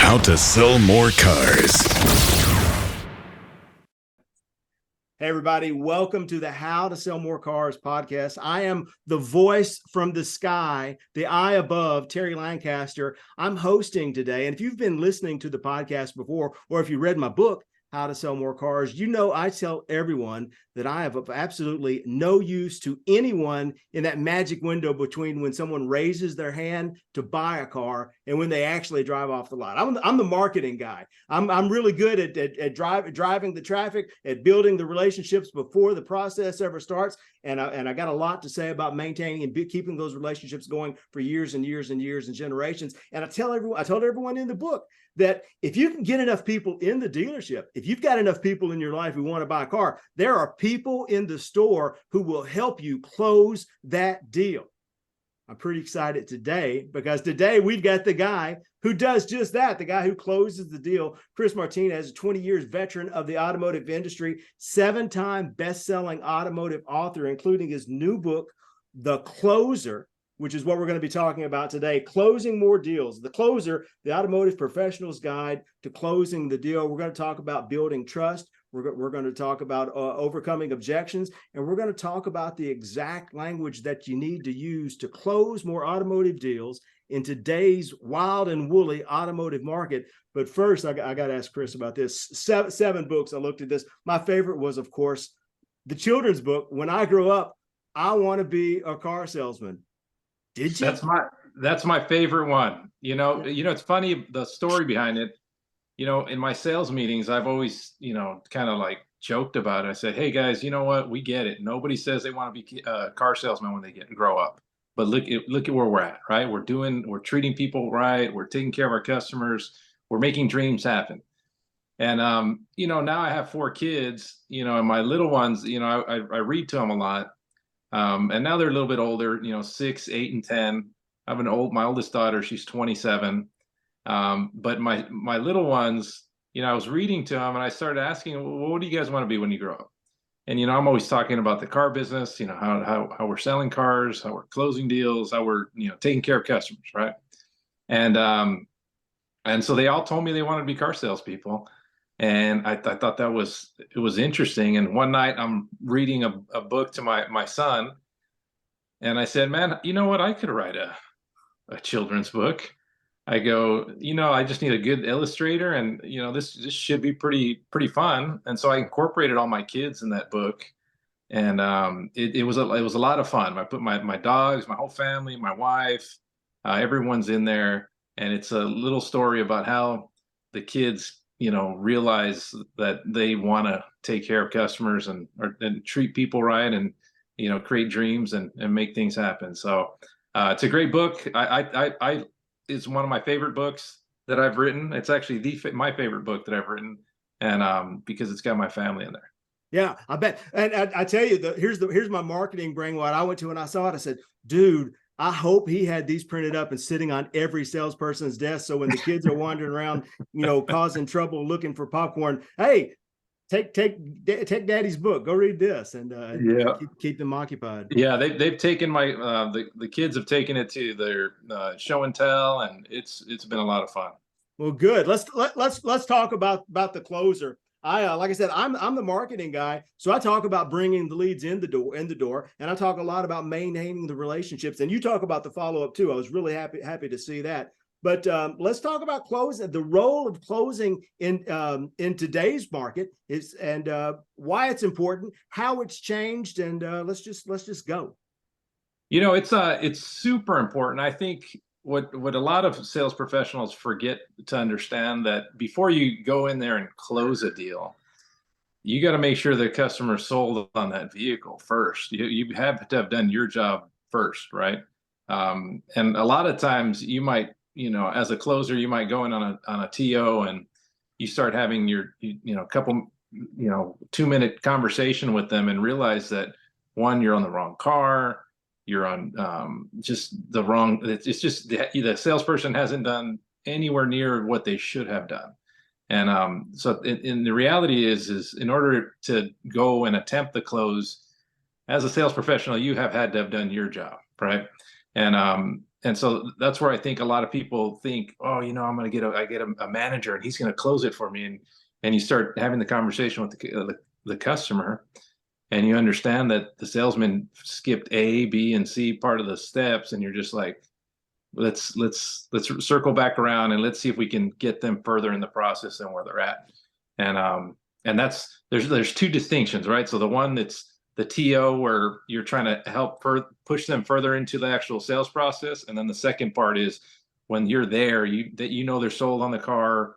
How to Sell More Cars. Hey, everybody. Welcome to the How to Sell More Cars podcast. I am the voice from the sky, the eye above, Terry Lancaster. I'm hosting today. And if you've been listening to the podcast before, or if you read my book, How to Sell More Cars, you know I tell everyone that I have absolutely no use to anyone in that magic window between when someone raises their hand to buy a car and when they actually drive off the lot. I'm the marketing guy. I'm really good at driving the traffic, at building the relationships before the process ever starts. And I got a lot to say about maintaining and keeping those relationships going for years and years and years and generations. And I told everyone in the book that if you can get enough people in the dealership, if you've got enough people in your life who want to buy a car, there are people in the store who will help you close that deal. I'm pretty excited today because today we've got the guy who does just that, the guy who closes the deal. Chris Martinez, a 20 years veteran of the automotive industry, 7-time best-selling automotive author, including his new book, The Closer, which is what we're going to be talking about today, closing more deals. The Closer, the Automotive Professional's Guide to Closing the Deal. We're going to talk about building trust. We're going to talk about overcoming objections, and we're going to talk about the exact language that you need to use to close more automotive deals in today's wild and woolly automotive market. But first, I got to ask Chris about this. Seven books. I looked at this. My favorite was, of course, the children's book, When I Grow Up, I Want to Be a Car Salesman. Did you? That's my favorite one. It's funny, the story behind it. In my sales meetings, I've always, kind of like joked about it. I said, hey guys, you know what? We get it. Nobody says they want to be a car salesman when they grow up. But look at where we're at, right? We're treating people right. We're taking care of our customers. We're making dreams happen. And, now I have 4 kids, and my little ones, I read to them a lot. And now they're a little bit older, 6, 8, and 10. I have my oldest daughter, she's 27. But my little ones, I was reading to them and I started asking, well, what do you guys want to be when you grow up? And, I'm always talking about the car business, how we're selling cars, how we're closing deals, how we're, taking care of customers. Right. And so they all told me they wanted to be car salespeople. And I thought it was interesting. And one night I'm reading a book to my son, and I said, man, you know what? I could write a children's book. I go, I just need a good illustrator, and this should be pretty fun. And so I incorporated all my kids in that book, and it was a lot of fun. I put my dogs, my whole family, my wife, everyone's in there, and it's a little story about how the kids realize that they want to take care of customers and treat people right, and create dreams and make things happen. So it's a great book. It's one of my favorite books that I've written. It's actually my favorite book that I've written, and because it's got my family in there. Yeah, I bet. And I tell you, here's my marketing brain. What I went to when I saw it, I said, dude, I hope he had these printed up and sitting on every salesperson's desk. So when the kids are wandering around, causing trouble, looking for popcorn, hey, take Daddy's book, go read this, and keep them occupied. Yeah, they've taken the kids have taken it to their show and tell, and it's been a lot of fun. Well, good. Let's talk about the closer. Like I said, I'm the marketing guy, so I talk about bringing the leads in the door, and I talk a lot about maintaining the relationships. And you talk about the follow up too. I was really happy to see that. But let's talk about closing. The role of closing in today's market is, and why it's important, how it's changed, and let's just go. It's super important. I think what a lot of sales professionals forget to understand, that before you go in there and close a deal, you got to make sure the customer is sold on that vehicle first. You have to have done your job first, right? And a lot of times you might, as a closer, you might go in on a TO and you start having your, couple, 2-minute conversation with them and realize that, one, you're on the wrong car. You're on just the wrong, it's just the salesperson hasn't done anywhere near what they should have done. And so in the reality is in order to go and attempt the close, as a sales professional, you have had to have done your job, right? And and so that's where I think a lot of people think, oh, I'm going to get a manager and he's going to close it for me. And you start having the conversation with the customer, and you understand that the salesman skipped A, B, and C part of the steps. And you're just like, let's circle back around and let's see if we can get them further in the process than where they're at. And that's, there's two distinctions, right? So the one that's the TO, where you're trying to help push them further into the actual sales process. And then the second part is when you're there, they're sold on the car,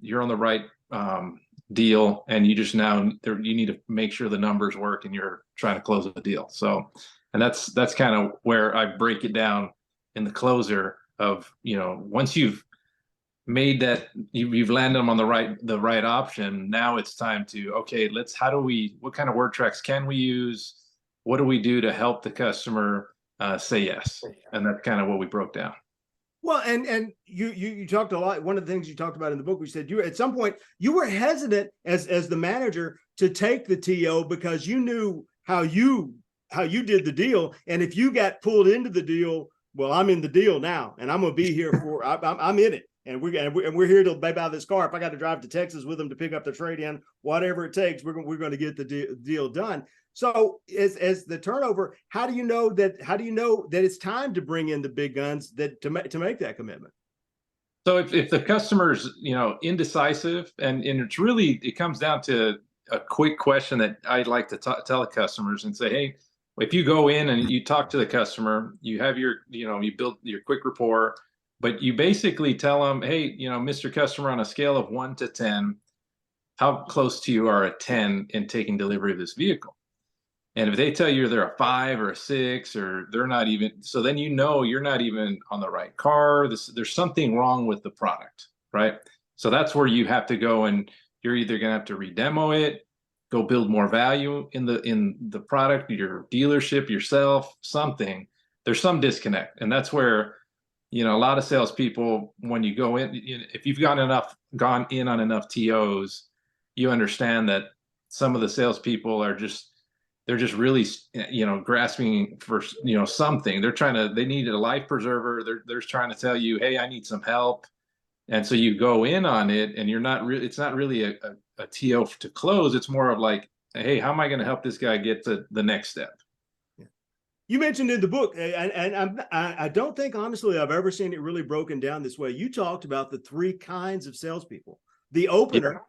you're on the right deal, and you just you need to make sure the numbers work and you're trying to close the deal. So, and that's kind of where I break it down in the closer of, once you've made that, you've landed them on the right option. Now it's time to, okay, what kind of word tracks can we use? What do we do to help the customer say yes? And that's kind of what we broke down. Well, and you talked a lot. One of the things you talked about in the book, we said at some point you were hesitant as the manager to take the TO because you knew how you did the deal, and if you got pulled into the deal, well, I'm in the deal now, and I'm going to be here for I'm in it. And we're here to baby out this car. If I got to drive to Texas with them to pick up the trade-in, whatever it takes, we're going to get the deal done. So as the turnover, how do you know that it's time to bring in the big guns to make that commitment? So if the customer's indecisive, and it comes down to a quick question that I'd like to tell the customers and say, hey, if you go in and you talk to the customer, you have you build your quick rapport. But you basically tell them, hey, Mr. Customer, on a scale of 1 to 10, how close to you are a 10 in taking delivery of this vehicle? And if they tell you they're a 5 or a 6, or they're not even, so then you're not even on the right car. There's something wrong with the product, right? So that's where you have to go, and you're either going to have to redemo it, go build more value in the product, your dealership, yourself, something. There's some disconnect, and that's where a lot of salespeople, when you go in, if you've gone in on enough TOs, you understand that some of the salespeople they're just really, grasping for, something. They need a life preserver. They're trying to tell you, hey, I need some help. And so you go in on it, and it's not really a TO to close. It's more of like, hey, how am I going to help this guy get to the next step? You mentioned in the book, and I don't think, honestly, I've ever seen it really broken down this way. You talked about the 3 kinds of salespeople: the opener,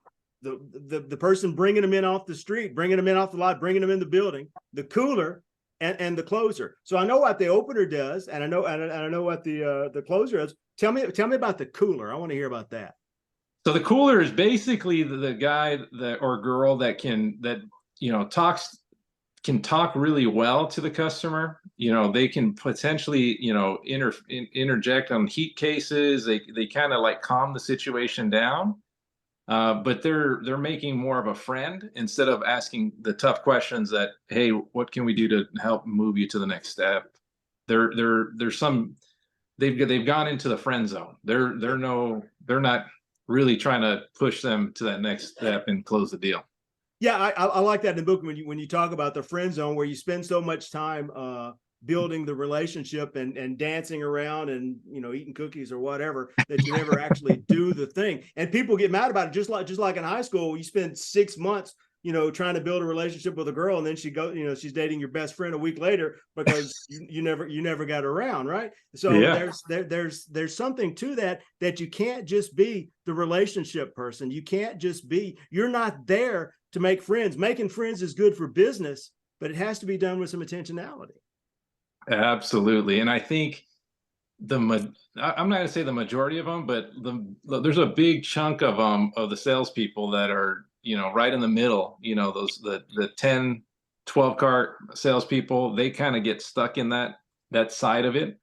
the person bringing them in off the street, bringing them in off the lot, bringing them in the building; the cooler, and the closer. So I know what the opener does, and I know what the closer does. Tell me about the cooler. I want to hear about that. So the cooler is basically the guy or girl that can talk really well to the customer. They can potentially, interject on heat cases. They kind of like calm the situation down, but they're making more of a friend instead of asking the tough questions that, hey, what can we do to help move you to the next step? They've gone into the friend zone. They're not really trying to push them to that next step and close the deal. Yeah, I like that in the book when you talk about the friend zone, where you spend so much time building the relationship and dancing around and eating cookies or whatever, that you never actually do the thing. And people get mad about it, just like in high school, you spend 6 months trying to build a relationship with a girl, and then she's dating your best friend a week later because you never got around, right? So yeah. There's something to that you can't just be the relationship person. You can't just be, you're not there to make friends. Making friends is good for business, but it has to be done with some intentionality. Absolutely. And I think I'm not going to say the majority of them, but there's a big chunk of the salespeople that are, right in the middle, the 10, 12 car salespeople, they kind of get stuck in that side of it.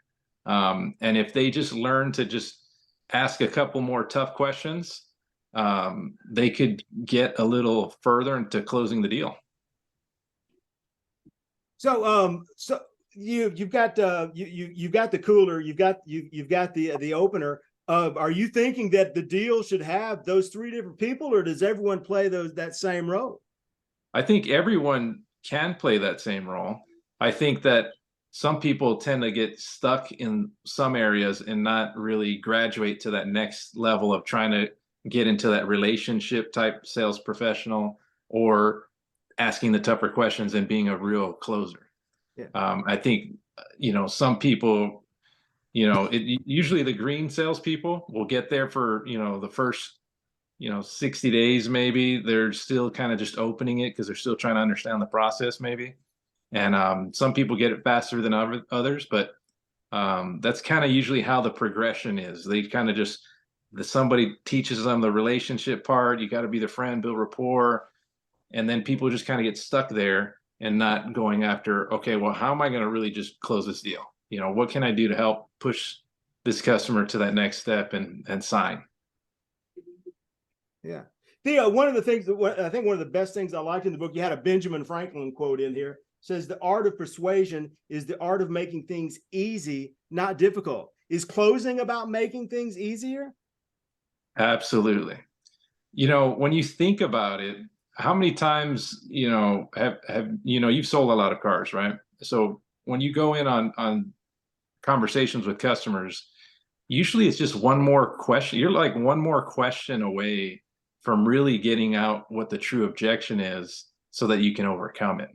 And if they just learn to just ask a couple more tough questions, they could get a little further into closing the deal. So you've got the cooler, you've got the opener. Are you thinking that the deal should have those 3 different people, or does everyone play that same role? I think everyone can play that same role. I think that some people tend to get stuck in some areas and not really graduate to that next level of trying to get into that relationship type sales professional, or asking the tougher questions and being a real closer. Yeah. I think, some people, usually the green salespeople will get there for, the first, 60 days, maybe they're still kind of just opening it because they're still trying to understand the process, maybe. And some people get it faster than others, but that's kind of usually how the progression is. They kind of just, somebody teaches them the relationship part. You got to be the friend, build rapport. And then people just kind of get stuck there and not going after, okay, well, how am I going to really just close this deal? What can I do to help push this customer to that next step and sign? Yeah. Theo, one of the things that I think one of the best things I liked in the book, you had a Benjamin Franklin quote in here, says the art of persuasion is the art of making things easy, not difficult. Is closing about making things easier? Absolutely. When you think about it, how many times, have you've sold a lot of cars, right? So when you go in on conversations with customers, usually it's just one more question. You're like one more question away from really getting out what the true objection is so that you can overcome it.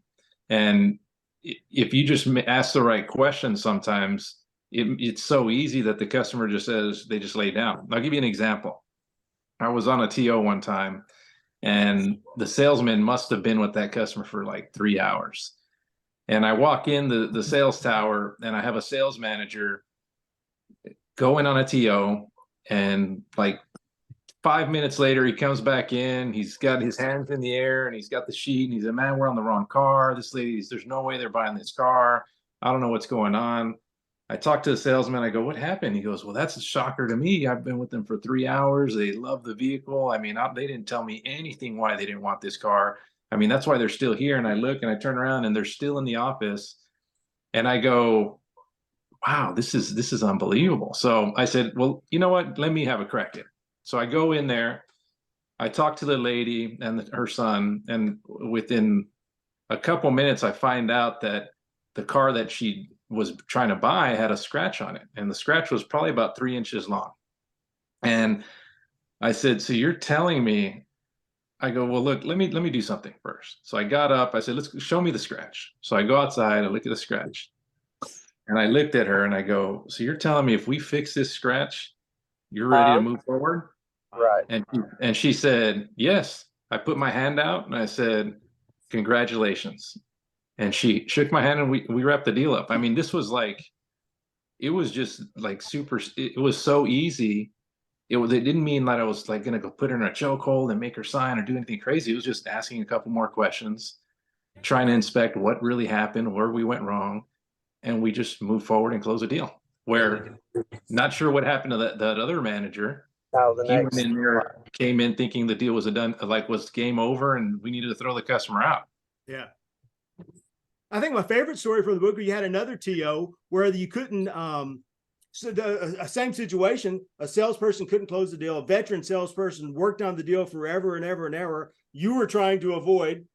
And if you just ask the right question, sometimes it's so easy that the customer just says, they just lay down. I'll give you an example. I was on a TO one time, and the salesman must have been with that customer for like 3 hours. And I walk in the sales tower, and I have a sales manager going on a TO, and like 5 minutes later, he comes back in. He's got his hands in the air, and he's got the sheet, and he said, "Man, we're on the wrong car. This lady's, there's no way they're buying this car. I don't know what's going on." I talked to the salesman. I go, "What happened?" He goes, "Well, that's a shocker to me. I've been with them for 3 hours. They love the vehicle. I mean, they didn't tell me anything why they didn't want this car. I mean, that's why they're still here." And I look and I turn around, and they're still in the office. And I go, "Wow, this is unbelievable." So I said, "Well, you know what? Let me have a crack at it." So I go in there, I talk to the lady and her son, and within a couple minutes, I find out that the car that she was trying to buy had a scratch on it, and the scratch was probably about 3 inches long. And I said, "So you're telling me?" I go, "Well, look, let me do something first." So I got up. I said, "Let's show me the scratch." So I go outside. I look at the scratch, and I looked at her, and I go, "So you're telling me if we fix this scratch, you're ready to move forward?" Right. And she said, "Yes." I put my hand out and I said, "Congratulations." And she shook my hand, and we wrapped the deal up. I mean, this was like, it was just like super, it was so easy. It didn't mean that I was like going to go put her in a chokehold and make her sign or do anything crazy. It was just asking a couple more questions, trying to inspect what really happened, where we went wrong. And we just moved forward and closed a deal. Where, not sure what happened to that other manager. He went in there, came in thinking the deal was was game over, and we needed to throw the customer out. Yeah. I think my favorite story from the book, you had another TO where you couldn't, a same situation, a salesperson couldn't close the deal. A veteran salesperson worked on the deal forever and ever and ever. You were trying to avoid,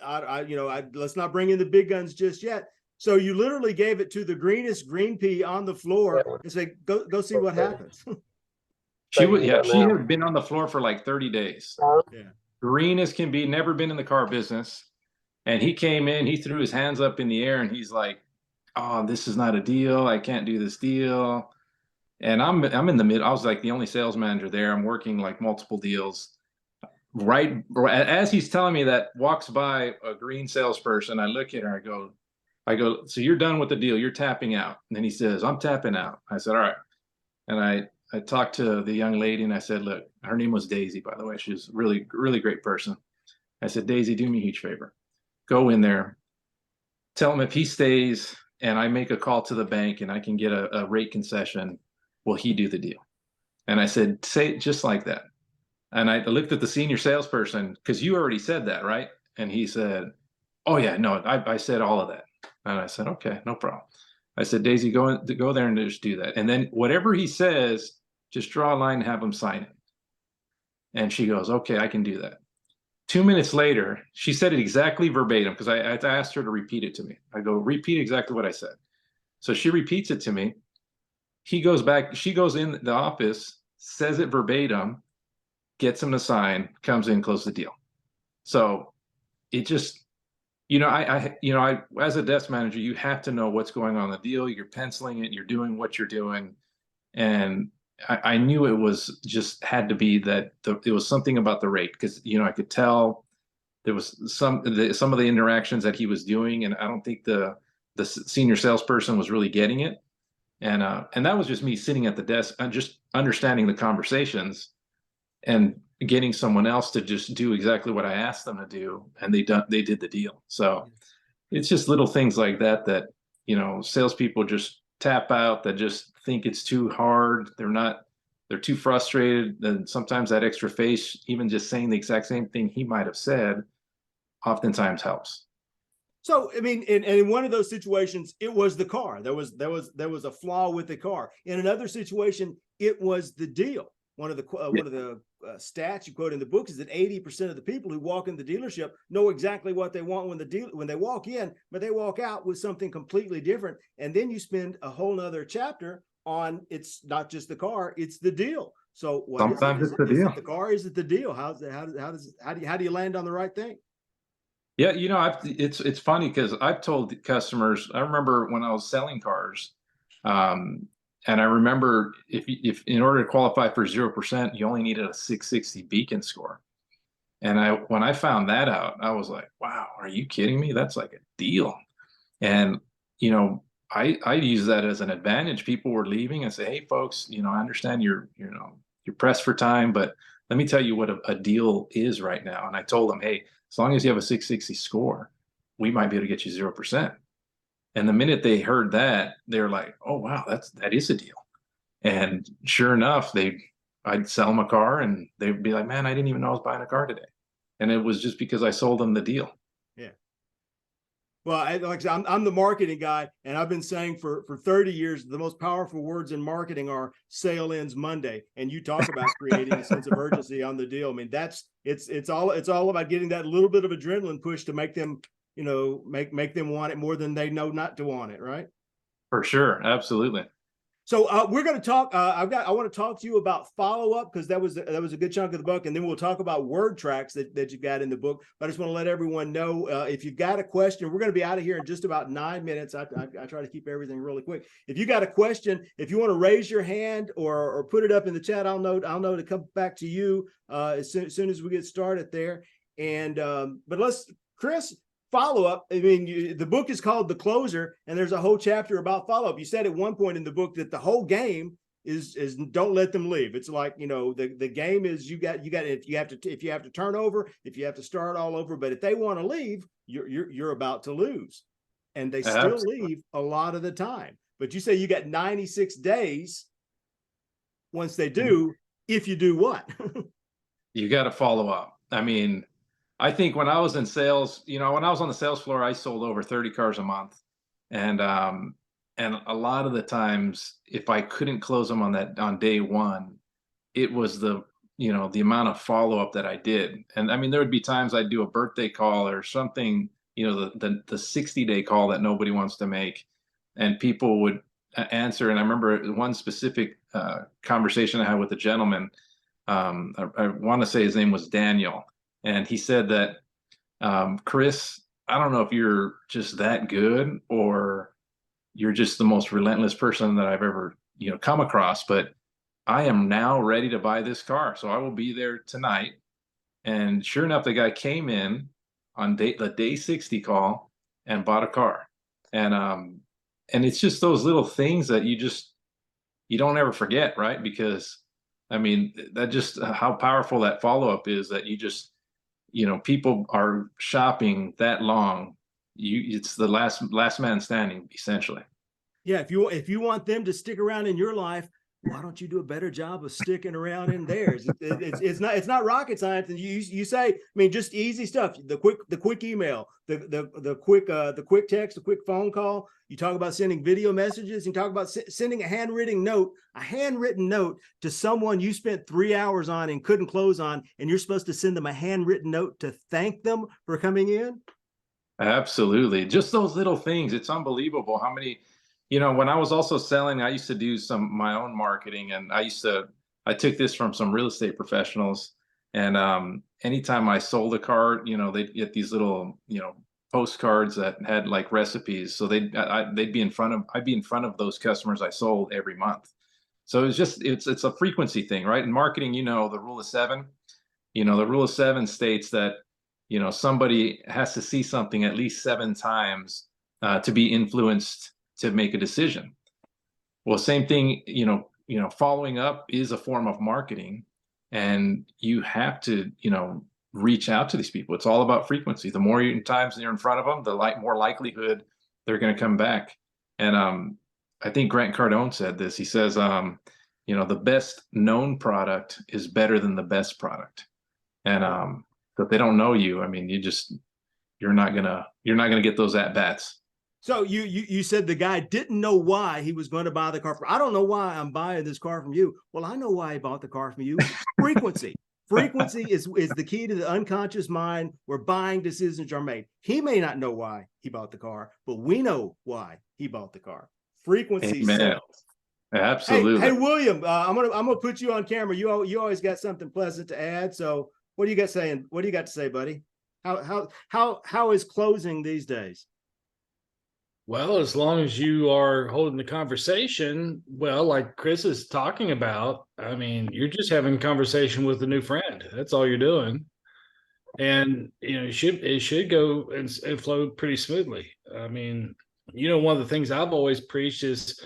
let's not bring in the big guns just yet. So you literally gave it to the greenest green pea on the floor and say, go see what happens. She had been on the floor for like 30 days. Yeah. Green as can be, never been in the car business. And he came in, he threw his hands up in the air, and he's like, "Oh, this is not a deal. I can't do this deal." And I'm in the mid. I was like the only sales manager there. I'm working like multiple deals. Right as he's telling me that, walks by a green salesperson. I look at her. I go, "So you're done with the deal? You're tapping out?" And then he says, "I'm tapping out." I said, "All right." And I talked to the young lady, and I said, "Look," her name was Daisy, by the way. She's a really, really great person. I said, "Daisy, do me a huge favor. Go in there, tell him if he stays and I make a call to the bank and I can get a rate concession, will he do the deal?" And I said, "Say it just like that." And I looked at the senior salesperson, because you already said that, right? And he said, "Oh yeah, no, I said all of that." And I said, "Okay, no problem." I said, "Daisy, go there and just do that. And then whatever he says, just draw a line and have him sign it." And she goes, "Okay, I can do that." 2 minutes later, she said it exactly verbatim, because I asked her to repeat it to me. I go, "Repeat exactly what I said." So she repeats it to me. He goes back, she goes in the office, says it verbatim, gets him to sign, comes in, close the deal. So it just, as a desk manager, you have to know what's going on in the deal. You're penciling it, you're doing what you're doing. And I knew it was just had to be that it was something about the rate, because, I could tell there was some of the interactions that he was doing. And I don't think the senior salesperson was really getting it. And that was just me sitting at the desk and just understanding the conversations and getting someone else to just do exactly what I asked them to do, and they did the deal. So it's just little things like that salespeople just tap out, that just think it's too hard. They're too frustrated. And sometimes that extra face, even just saying the exact same thing he might have said, oftentimes helps. So, I mean, in one of those situations, it was the car. There was a flaw with the car. In another situation, it was the deal. One of the stats you quote in the book is that 80% of the people who walk in the dealership know exactly what they want when they walk in, but they walk out with something completely different. And then you spend a whole nother chapter on, it's not just the car, it's the deal. So sometimes it's the deal. Is it the car? Is it the deal? How do you land on the right thing? Yeah, it's funny because I've told customers. I remember when I was selling cars, and I remember if in order to qualify for 0%, you only needed a 660 beacon score. And when I found that out, I was like, wow, are you kidding me? That's like a deal. And I use that as an advantage. People were leaving and say, hey, folks, I understand you're pressed for time, but let me tell you what a deal is right now. And I told them, hey, as long as you have a 660 score, we might be able to get you 0%. And the minute they heard that, they're like, oh, wow, that is a deal. And sure enough, I'd sell them a car and they'd be like, man, I didn't even know I was buying a car today. And it was just because I sold them the deal. Yeah. Well, like I said, I'm the marketing guy, and I've been saying for 30 years, the most powerful words in marketing are "sale ends Monday." And you talk about creating a sense of urgency on the deal. I mean, it's all about getting that little bit of adrenaline push to make them, make them want it more than they know not to want it, right? For sure, absolutely. So we're going to talk. I want to talk to you about follow up, because that was a good chunk of the book, and then we'll talk about word tracks that you got in the book. But I just want to let everyone know, if you've got a question, we're going to be out of here in just about 9 minutes. I try to keep everything really quick. If you got a question, if you want to raise your hand or put it up in the chat, I'll know to come back to you as soon as we get started there. And but Chris. Follow up. I mean, the book is called The Closer, and there's a whole chapter about follow up. You said at one point in the book that the whole game is don't let them leave. It's like, the game is you have to turn over, if you have to start all over. But if they want to leave, you're about to lose, and they still leave a lot of the time. But you say you got 96 days. Once they do, if you do what? You got to follow up. I mean, I think when I was in sales, when I was on the sales floor, I sold over 30 cars a month. And a lot of the times, if I couldn't close them on day one, it was the amount of follow-up that I did. And I mean, there would be times I'd do a birthday call or something, the 60-day call that nobody wants to make, and people would answer. And I remember one specific conversation I had with a gentleman. I want to say his name was Daniel. And he said that, Chris, I don't know if you're just that good or you're just the most relentless person that I've ever, come across, but I am now ready to buy this car. So I will be there tonight. And sure enough, the guy came in on the day 60 call and bought a car. And it's just those little things that you don't ever forget, right? Because I mean, that just how powerful that follow-up is, that people are shopping that long. It's the last man standing, essentially. Yeah, if you want them to stick around in your life, why don't you do a better job of sticking around in theirs? It's not rocket science. And you say, I mean, just easy stuff. The quick email, the quick text, the quick phone call. You talk about sending video messages. You talk about sending a handwritten note to someone you spent 3 hours on and couldn't close on, and you're supposed to send them a handwritten note to thank them for coming in. Absolutely, just those little things. It's unbelievable how many. when I was also selling, I used to do my own marketing, and I took this from some real estate professionals. And anytime I sold a car, they'd get these little, postcards that had like recipes. So I'd be in front of those customers I sold every month. So it's a frequency thing, right? In marketing, the rule of seven. The rule of seven states that somebody has to see something at least 7 times to be influenced to make a decision. Well, same thing, following up is a form of marketing, and you have to, reach out to these people. It's all about frequency. The more times you're in front of them, the more likelihood they're going to come back. And I think Grant Cardone said this. He says, the best known product is better than the best product. And so if they don't know you, I mean, you're not gonna get those at bats. So you said the guy didn't know why he was going to buy the car. I don't know why I'm buying this car from you. Well, I know why he bought the car from you. Frequency. Frequency is the key to the unconscious mind where buying decisions are made. He may not know why he bought the car, but we know why he bought the car. Frequency sells. Absolutely. Hey, William, I'm gonna put you on camera. You always got something pleasant to add. So what do you got saying? What do you got to say, buddy? How is closing these days? Well, as long as you are holding the conversation, well, like Chris is talking about, I mean, you're just having a conversation with a new friend. That's all you're doing. And, it should go and flow pretty smoothly. I mean, one of the things I've always preached is,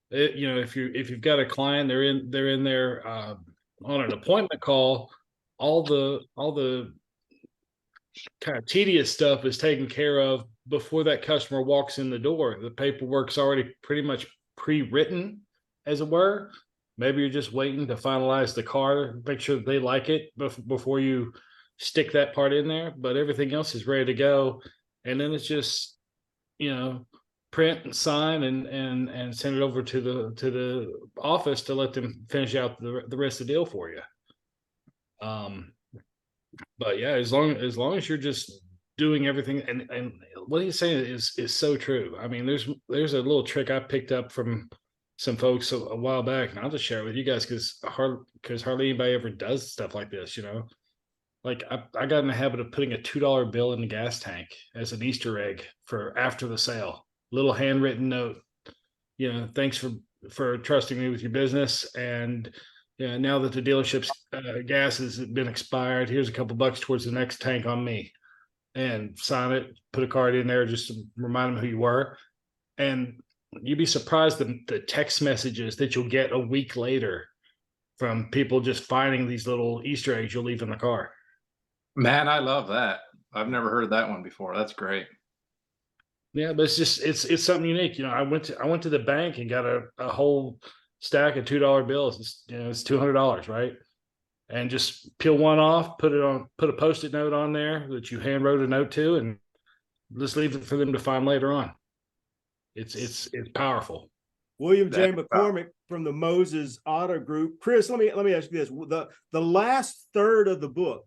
if you've got a client, they're in there on an appointment call, all the kind of tedious stuff is taken care of before that customer walks in the door. The paperwork's already pretty much pre-written, as it were. Maybe you're just waiting to finalize the car, make sure that they like it before you stick that part in there. But everything else is ready to go, and then it's just print and sign and send it over to the office to let them finish out the rest of the deal for you. But yeah, as long as you're just doing everything, and what he's saying is so true. I mean, there's a little trick I picked up from some folks a while back, and I'll just share it with you guys because hardly anybody ever does stuff like this. Like I got in the habit of putting a $2 bill in the gas tank as an Easter egg for after the sale. Little handwritten note, thanks for trusting me with your business, and now that the dealership's gas has been expired, here's a couple bucks towards the next tank on me. And sign it, put a card in there just to remind them who you were. And you'd be surprised the text messages that you'll get a week later from people just finding these little Easter eggs you'll leave in the car. Man, I love that. I've never heard that one before. That's great. Yeah, but it's something unique. I went to the bank and got a whole stack of $2 bills. It's $200, right? And just peel one off, put a Post-it note on there that you hand wrote a note to, and just leave it for them to find later on. It's powerful. William J. McCormick from the Moses Auto Group. Chris, let me ask you this: the last third of the book,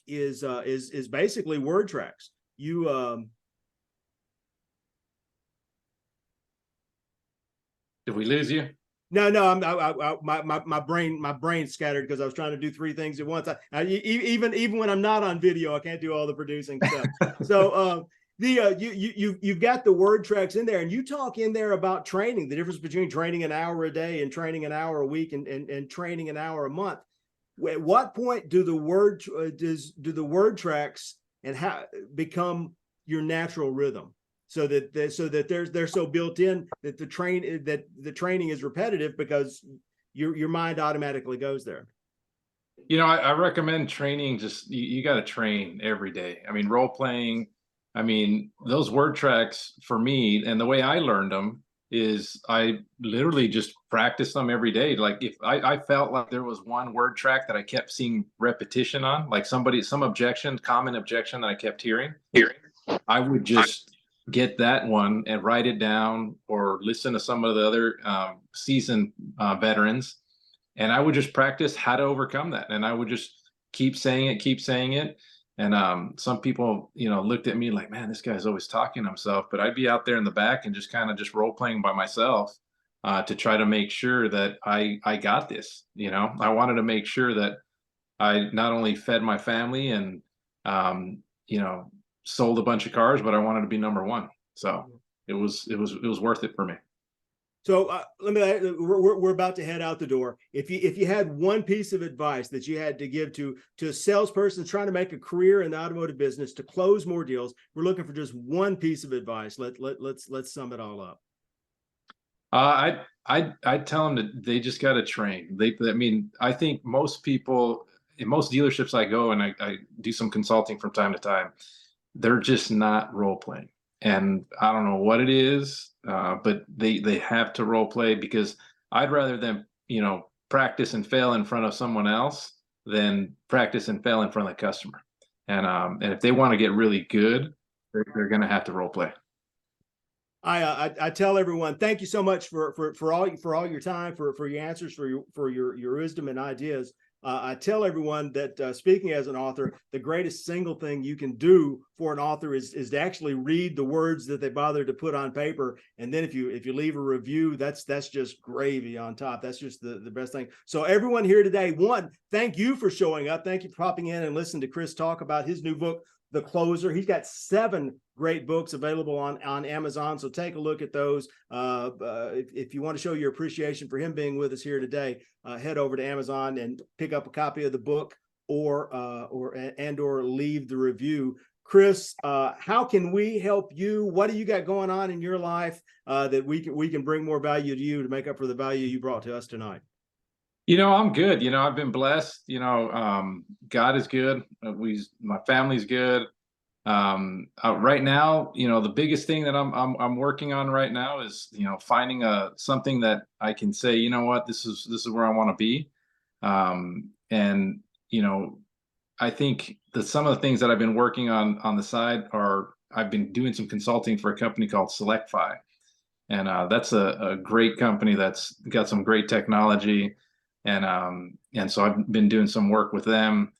is basically word tracks. You Did we lose you? No, my brain scattered because I was trying to do 3 things at once. Even when I'm not on video, I can't do all the producing stuff. So you've got the word tracks in there, and you talk in there about training, the difference between training an hour a day and training an hour a week and training an hour a month. At what point do the word tracks and how become your natural rhythm? So that they're so built in that the training is repetitive because your mind automatically goes there. I recommend training. Just you got to train every day. I mean, role playing. I mean, those word tracks for me, and the way I learned them is I literally just practiced them every day. Like if I felt like there was one word track that I kept seeing repetition on, like some common objection that I kept hearing, I would just get that one and write it down or listen to some of the other seasoned veterans. And I would just practice how to overcome that. And I would just keep saying it. And some people, looked at me like, man, this guy's always talking to himself. But I'd be out there in the back and just kind of just role playing by myself to try to make sure that I got this. I wanted to make sure that I not only fed my family and sold a bunch of cars, but I wanted to be number one. So it was worth it for me. So we're about to head out the door. If you had one piece of advice that you had to give to a salesperson trying to make a career in the automotive business to close more deals, we're looking for just one piece of advice. Let's sum it all up. I'd tell them that they just got to train. I think most people in most dealerships I go and I do some consulting from time to time, they're just not role playing. And I don't know what it is, but they have to role play, because I'd rather them, practice and fail in front of someone else than practice and fail in front of the customer. And if they want to get really good, they're going to have to role play. I tell everyone, thank you so much for all your time, for your answers, for your wisdom and ideas. I tell everyone that speaking as an author, the greatest single thing you can do for an author is to actually read the words that they bothered to put on paper. And then if you leave a review, that's just gravy on top. That's just the best thing. So everyone here today, one, thank you for showing up. Thank you for popping in and listening to Chris talk about his new book, The Closer. He's got 7 great books available on Amazon. So take a look at those. If you want to show your appreciation for him being with us here today, head over to Amazon and pick up a copy of the book or leave the review. Chris, how can we help you? What do you got going on in your life that we can bring more value to you to make up for the value you brought to us tonight? I'm good. I've been blessed. God is good. My family's good. Right now, the biggest thing that I'm working on right now is, finding something that I can say, you know what, this is where I want to be. And I think that some of the things that I've been working on the side I've been doing some consulting for a company called SelectFi. And that's a great company that's got some great technology. And so I've been doing some work with them.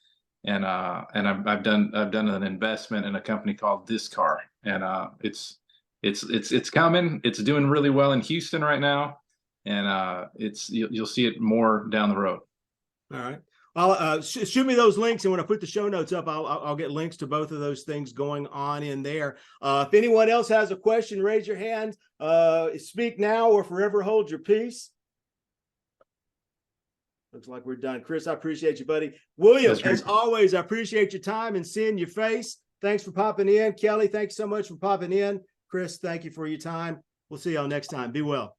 And I've done an investment in a company called This Car, and it's coming. It's doing really well in Houston right now, and you'll see it more down the road. All right. Well, shoot me those links, and when I put the show notes up, I'll get links to both of those things going on in there. If anyone else has a question, raise your hand. Speak now or forever hold your peace. Looks like we're done. Chris, I appreciate you, buddy. William, as always, I appreciate your time and seeing your face. Thanks for popping in. Kelly, thanks so much for popping in. Chris, thank you for your time. We'll see y'all next time. Be well.